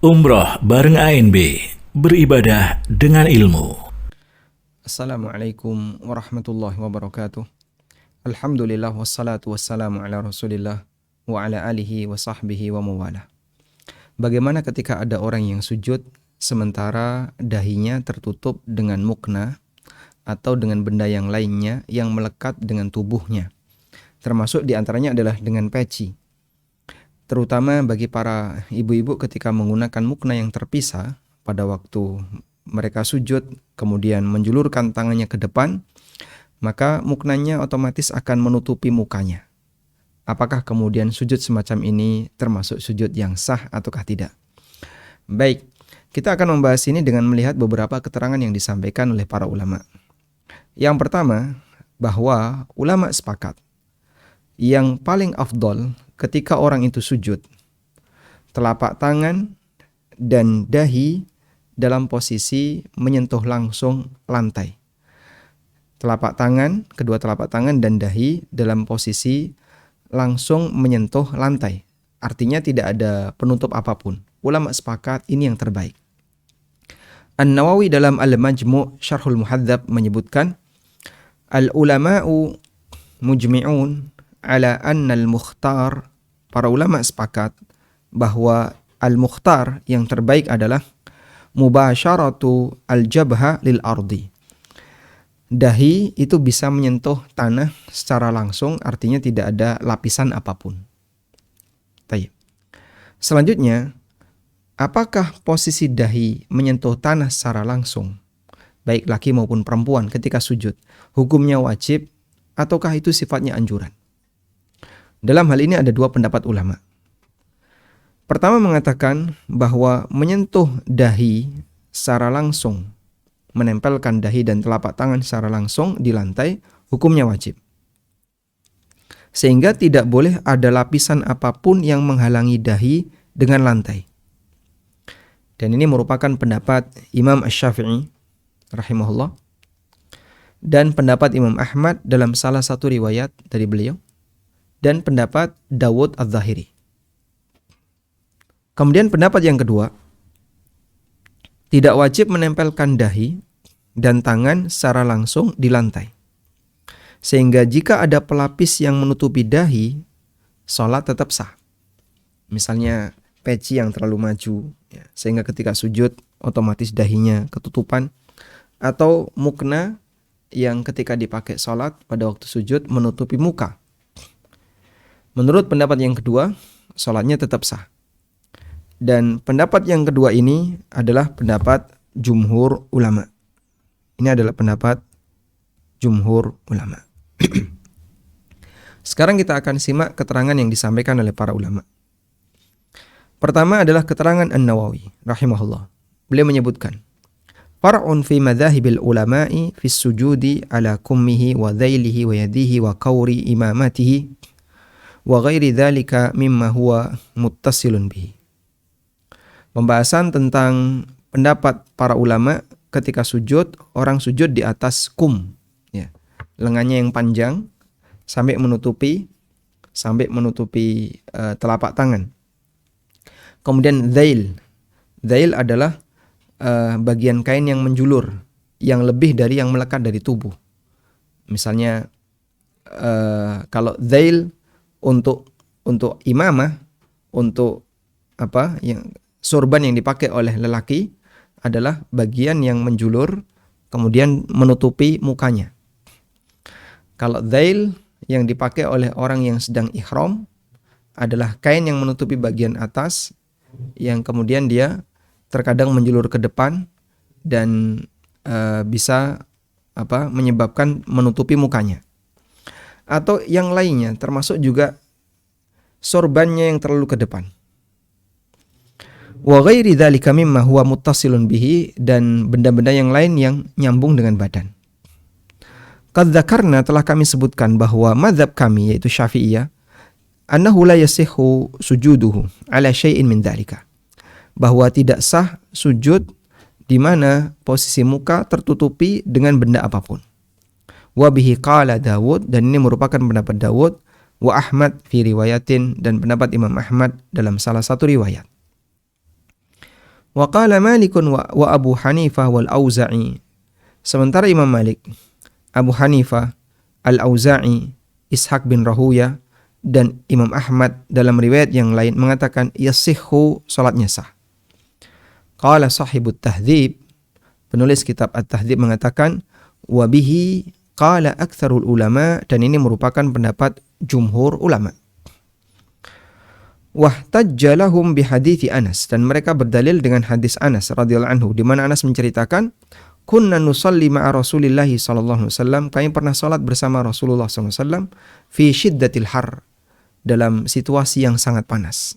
Umroh bareng ANB, beribadah dengan ilmu. Assalamualaikum warahmatullahi wabarakatuh. Alhamdulillah wassalatu wassalamu ala rasulillah wa ala alihi wa sahbihi wa mawalah. Bagaimana ketika ada orang yang sujud sementara dahinya tertutup dengan mukna atau dengan benda yang lainnya yang melekat dengan tubuhnya. Termasuk diantaranya adalah dengan peci. Terutama bagi para ibu-ibu ketika menggunakan mukna yang terpisah pada waktu mereka sujud kemudian menjulurkan tangannya ke depan, maka muknanya otomatis akan menutupi mukanya. Apakah kemudian sujud semacam ini termasuk sujud yang sah ataukah tidak? Baik, kita akan membahas ini dengan melihat beberapa keterangan yang disampaikan oleh para ulama. Yang pertama, bahwa ulama sepakat yang paling afdol ketika orang itu sujud, telapak tangan dan dahi dalam posisi menyentuh langsung lantai. Telapak tangan, kedua telapak tangan dan dahi dalam posisi langsung menyentuh lantai. Artinya tidak ada penutup apapun. Ulama sepakat ini yang terbaik. An-Nawawi dalam Al-Majmu' Syarhul Muhadzab menyebutkan, Al-ulama'u mujmi'un ala anna al-mukhtar, para ulama sepakat bahwa al-mukhtar yang terbaik adalah mubasyaratu al-jabha lil ardi. Dahi itu bisa menyentuh tanah secara langsung, artinya tidak ada lapisan apapun. Tayyib. Selanjutnya, apakah posisi dahi menyentuh tanah secara langsung, baik laki maupun perempuan ketika sujud, hukumnya wajib ataukah itu sifatnya anjuran? Dalam hal ini ada dua pendapat ulama. Pertama mengatakan bahwa menyentuh dahi secara langsung, menempelkan dahi dan telapak tangan secara langsung di lantai, hukumnya wajib. Sehingga tidak boleh ada lapisan apapun yang menghalangi dahi dengan lantai. Dan ini merupakan pendapat Imam Asy-Syafi'i rahimahullah dan pendapat Imam Ahmad dalam salah satu riwayat dari beliau, dan pendapat Dawud Az-Zahiri. Kemudian pendapat yang kedua, tidak wajib menempelkan dahi dan tangan secara langsung di lantai. Sehingga jika ada pelapis yang menutupi dahi, sholat tetap sah. Misalnya peci yang terlalu maju, ya, sehingga ketika sujud otomatis dahinya ketutupan, atau mukna yang ketika dipakai sholat pada waktu sujud menutupi muka. Menurut pendapat yang kedua, sholatnya tetap sah. Dan pendapat yang kedua ini adalah pendapat jumhur ulama. Ini adalah pendapat jumhur ulama. Sekarang kita akan simak keterangan yang disampaikan oleh para ulama. Pertama adalah keterangan An-Nawawi rahimahullah. Beliau menyebutkan, Far'un fi madzahibil ulama'i fi sujudi ala kummihi wa dhailihi wa yadihi wa qawri imamatihi wa ghairi dzalika mimma huwa muttasilun bihi. Pembahasan tentang pendapat para ulama ketika sujud, orang sujud di atas kum, ya, lengannya yang panjang sampai menutupi telapak tangan. Kemudian dhail adalah bagian kain yang menjulur, yang lebih dari yang melekat dari tubuh. Misalnya kalau dhail untuk imamah, untuk yang sorban yang dipakai oleh lelaki adalah bagian yang menjulur kemudian menutupi mukanya. Kalau dhail yang dipakai oleh orang yang sedang ihram adalah kain yang menutupi bagian atas yang kemudian dia terkadang menjulur ke depan dan bisa menyebabkan menutupi mukanya. Atau yang lainnya, termasuk juga sorbannya yang terlalu ke depan. Wa ghairi dzalika mimma huwa muttasilun bihi, dan benda-benda yang lain yang nyambung dengan badan. Qad dzakarna, telah kami sebutkan bahwa mazhab kami yaitu Syafi'iyah, annahu la yasihhu sujuduhu ala syai'in min dzalika. Bahwa tidak sah sujud di mana posisi muka tertutupi dengan benda apapun. Wa bihi qala Dawud, dan ini merupakan pendapat Dawud, wa Ahmad fi riwayatin, dan pendapat Imam Ahmad dalam salah satu riwayat. Wa qala Malikun wa Abu Hanifah wal Auza'i. Sementara Imam Malik, Abu Hanifah, Al-Auza'i, Ishaq bin Rahuya, dan Imam Ahmad dalam riwayat yang lain mengatakan yasihhu, salatnya sah. Qala sahibut tahdhib, penulis kitab At-Tahdhib mengatakan wa bihi qala aktsarul ulama, dan ini merupakan pendapat jumhur ulama. Wahtajja lahum bihadithi Anas, dan mereka berdalil dengan hadis Anas radhiyallahu anhu di mana Anas menceritakan kunna nusalli ma'a Rasulillah sallallahu alaihi wasallam, kami pernah salat bersama Rasulullah sallallahu alaihi wasallam fi syiddatil har, dalam situasi yang sangat panas.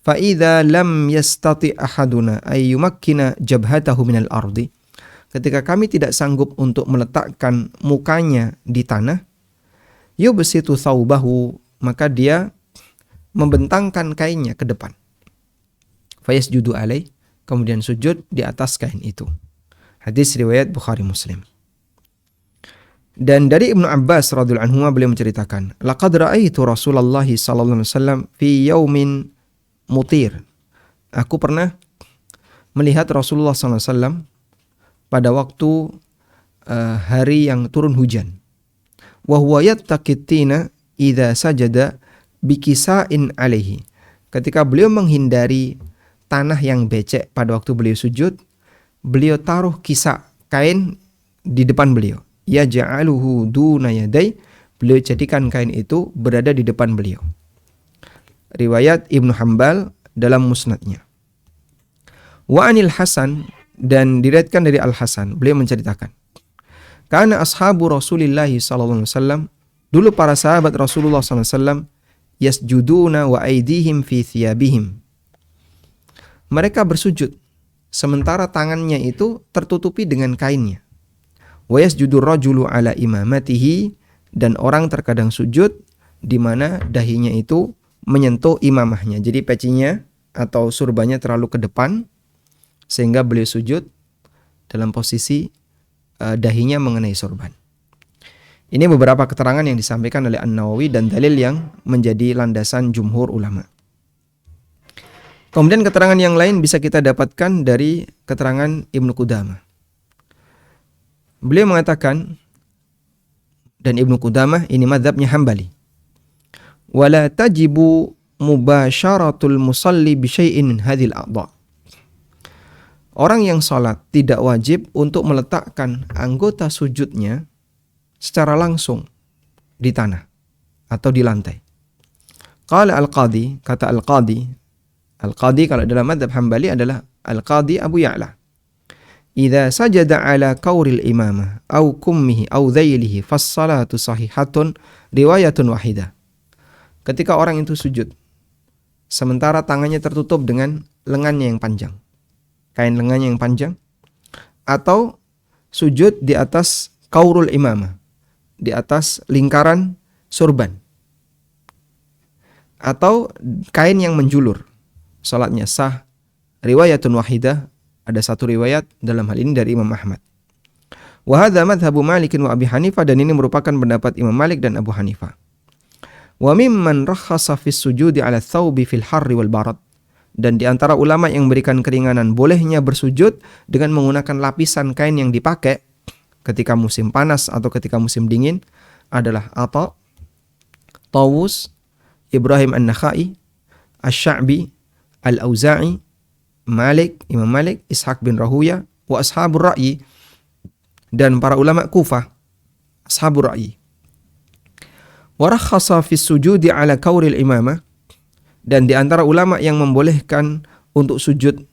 Fa idza lam yastati ahaduna ay yumakkina jabhatahu minal ardi, ketika kami tidak sanggup untuk meletakkan mukanya di tanah, yubsitu thawbahu, maka dia membentangkan kainnya ke depan. Fayasjudu alaih, kemudian sujud di atas kain itu. Hadis riwayat Bukhari Muslim. Dan dari Ibnu Abbas radhiyallahu anhu beliau menceritakan, laqad ra'aitu Rasulullah sallallahu alaihi wasallam fi yaumin mutir. Aku pernah melihat Rasulullah sallallahu alaihi wasallam pada waktu hari yang turun hujan. Wa huwa yattaqitina idza sajada bikisa'in alaihi. Ketika beliau menghindari tanah yang becek pada waktu beliau sujud, beliau taruh kisa, kain di depan beliau. Ya ja'aluhu duna yaday, beliau jadikan kain itu berada di depan beliau. Riwayat Ibnu Hanbal dalam musnadnya. Wa anil Hasan, dan diriwayatkan dari Al Hasan, beliau menceritakan, karena ashabu Rasulillah sallallahu alaihi wasallam, dulu para sahabat Rasulullah sallallahu alaihi wasallam, yasjuduna wa aydihim fi thiyabihim, mereka bersujud sementara tangannya itu tertutupi dengan kainnya. Wa yasjudur rajulu ala imamatihi, dan orang terkadang sujud di mana dahinya itu menyentuh imamahnya. Jadi pecinya atau surbannya terlalu ke depan sehingga beliau sujud dalam posisi dahinya mengenai surban. Ini beberapa keterangan yang disampaikan oleh An-Nawawi dan dalil yang menjadi landasan jumhur ulama. Kemudian keterangan yang lain bisa kita dapatkan dari keterangan Ibnu Qudamah. Beliau mengatakan, dan Ibnu Qudamah ini mazhabnya Hambali, wala tajibu mubasyaratul musalli bi syai'in min hadhil a'dha. Orang yang salat tidak wajib untuk meletakkan anggota sujudnya secara langsung di tanah atau di lantai. Qala al-Qadi, kata al-Qadi kalau dalam mazhab Hambali adalah al-Qadi Abu Ya'la. Idza sajada ala kauril imamah au kummihi au dhailihi fas-salatu sahihatun riwayatun wahidah. Ketika orang itu sujud sementara tangannya tertutup dengan lengannya yang panjang, kain lengannya yang panjang, atau sujud di atas kaurul imamah, di atas lingkaran surban, atau kain yang menjulur, salatnya sah, riwayatun wahidah, ada satu riwayat dalam hal ini dari Imam Ahmad. Wa hadza madhhabu Malik wa Abi Hanifah, dan ini merupakan pendapat Imam Malik dan Abu Hanifah. Wa mimman rakhasa fis sujudi ala thawbi fil harri wal barad, dan di antara ulama yang memberikan keringanan bolehnya bersujud dengan menggunakan lapisan kain yang dipakai ketika musim panas atau ketika musim dingin adalah Atha, Tawus, Ibrahim An-Nakhai, Asy-Sya'bi, Al-Auza'i, Malik, Imam Malik, Ishaq bin Rahuya, wa ashabur ra'yi, dan para ulama Kufah, ashabur ra'yi. Wa rakhasa fi sujudi ala kauril imamah, dan di antara ulama yang membolehkan untuk sujud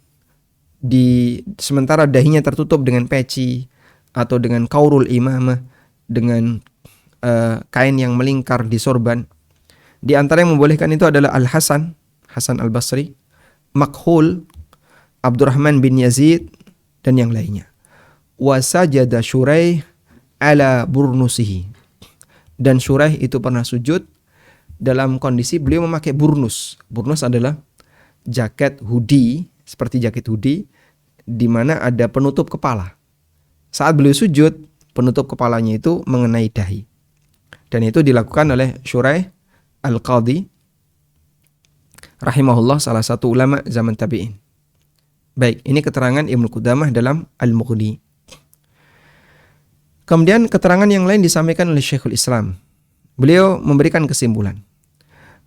di sementara dahinya tertutup dengan peci atau dengan kaurul imamah, dengan kain yang melingkar di sorban. Di antara yang membolehkan itu adalah Al-Hasan, Hasan Al-Basri, Makhul, Abdurrahman bin Yazid, dan yang lainnya. Wa sajada Syuraih ala burnusihi, dan Syuraih itu pernah sujud dalam kondisi beliau memakai burnus. Burnus adalah jaket hoodie, seperti jaket hoodie di mana ada penutup kepala. Saat beliau sujud, penutup kepalanya itu mengenai dahi. Dan itu dilakukan oleh Syuraih Al-Qadi rahimahullah, salah satu ulama zaman tabi'in. Baik, ini keterangan Ibnu Qudamah dalam Al-Mughni. Kemudian keterangan yang lain disampaikan oleh Syekhul Islam. Beliau memberikan kesimpulan.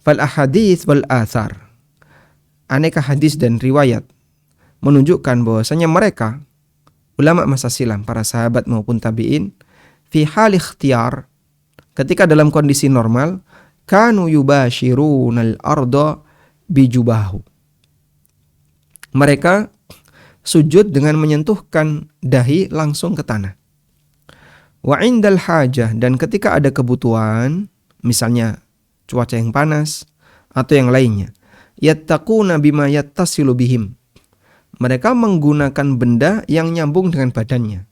Fal ahadits wal athar. Aneka hadis dan riwayat menunjukkan bahwasanya mereka, ulama masa silam, para sahabat maupun tabi'in, fi hal ikhtiyar, ketika dalam kondisi normal, kanu yubashirunal arda bijubahu. Mereka sujud dengan menyentuhkan dahi langsung ke tanah. Wa indal hajah, dan ketika ada kebutuhan, misalnya cuaca yang panas atau yang lainnya, yattaquna bima yattasilu bihim. Mereka menggunakan benda yang nyambung dengan badannya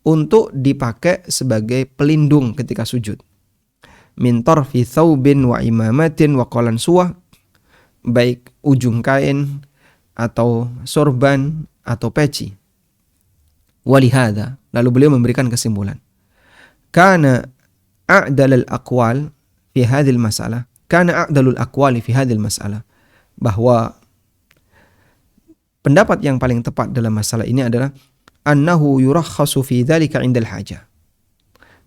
untuk dipakai sebagai pelindung ketika sujud. Min tarfi thawbin wa imamatin wa qalan suwah, baik ujung kain atau sorban atau peci. Walihada, lalu beliau memberikan kesimpulan. Kana a'dalul aqwal fi hadhil masalah, kana a'dalul aqwali fi hadhil masalah, bahwa pendapat yang paling tepat dalam masalah ini adalah annahu yurakhasu fi dzalika 'indal hajah.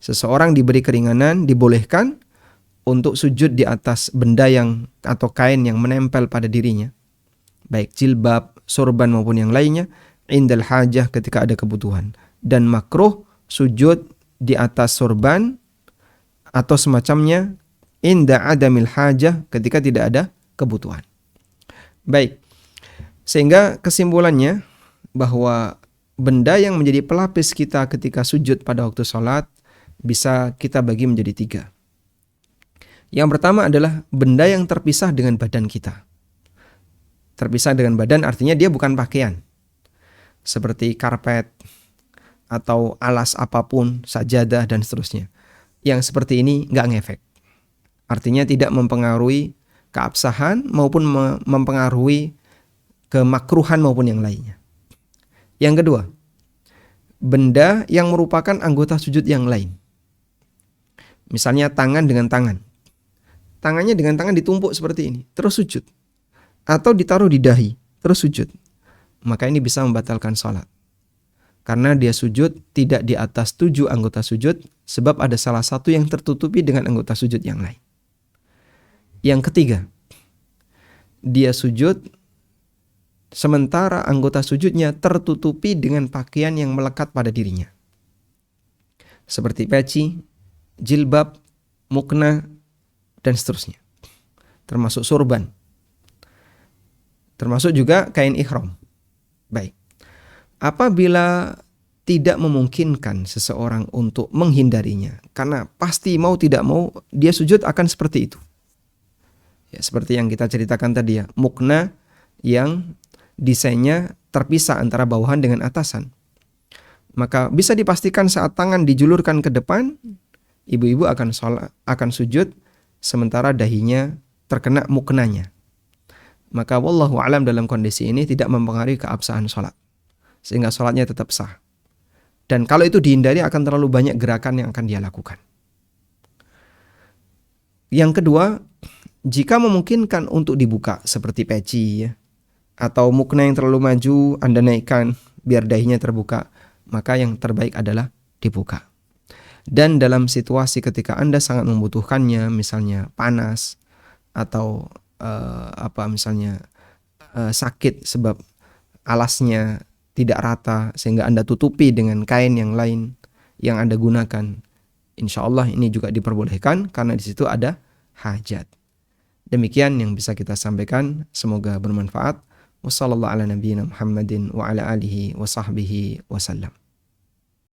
Seseorang diberi keringanan, dibolehkan untuk sujud di atas benda yang atau kain yang menempel pada dirinya, baik jilbab, sorban maupun yang lainnya, indal hajah, ketika ada kebutuhan. Dan makruh sujud di atas sorban atau semacamnya inda adamil hajah, ketika tidak ada kebutuhan. Baik, sehingga kesimpulannya bahwa benda yang menjadi pelapis kita ketika sujud pada waktu sholat bisa kita bagi menjadi 3. Yang pertama adalah benda yang terpisah dengan badan kita. Terpisah dengan badan artinya dia bukan pakaian, seperti karpet atau alas apapun, sajadah dan seterusnya. Yang seperti ini nggak ngefek. Artinya tidak mempengaruhi keabsahan maupun mempengaruhi kemakruhan maupun yang lainnya. Yang kedua, benda yang merupakan anggota sujud yang lain. Misalnya tangan dengan tangan. Tangannya dengan tangan ditumpuk seperti ini, terus sujud. Atau ditaruh di dahi, terus sujud. Maka ini bisa membatalkan sholat. Karena dia sujud tidak di atas 7 anggota sujud, sebab ada salah satu yang tertutupi dengan anggota sujud yang lain. Yang ketiga, dia sujud sementara anggota sujudnya tertutupi dengan pakaian yang melekat pada dirinya. Seperti peci, jilbab, mukna, dan seterusnya. Termasuk sorban. Termasuk juga kain ihram. Baik. Apabila tidak memungkinkan seseorang untuk menghindarinya, karena pasti mau tidak mau dia sujud akan seperti itu. Ya, seperti yang kita ceritakan tadi ya, mukna yang desainnya terpisah antara bawahan dengan atasan. Maka bisa dipastikan saat tangan dijulurkan ke depan, ibu-ibu akan sujud sementara dahinya terkena muknanya. Maka wallahu alam dalam kondisi ini tidak mempengaruhi keabsahan sholat, sehingga sholatnya tetap sah. Dan kalau itu dihindari akan terlalu banyak gerakan yang akan dia lakukan. Yang kedua, jika memungkinkan untuk dibuka seperti peci ya, atau mukna yang terlalu maju Anda naikkan biar dahinya terbuka, maka yang terbaik adalah dibuka. Dan dalam situasi ketika Anda sangat membutuhkannya, misalnya panas atau sakit sebab alasnya tidak rata sehingga Anda tutupi dengan kain yang lain yang Anda gunakan, insya Allah ini juga diperbolehkan karena di situ ada hajat. Demikian yang bisa kita sampaikan, semoga bermanfaat. Wassallallahu ala nabiyyina Muhammadin wa ala alihi wa sahbihi wasallam.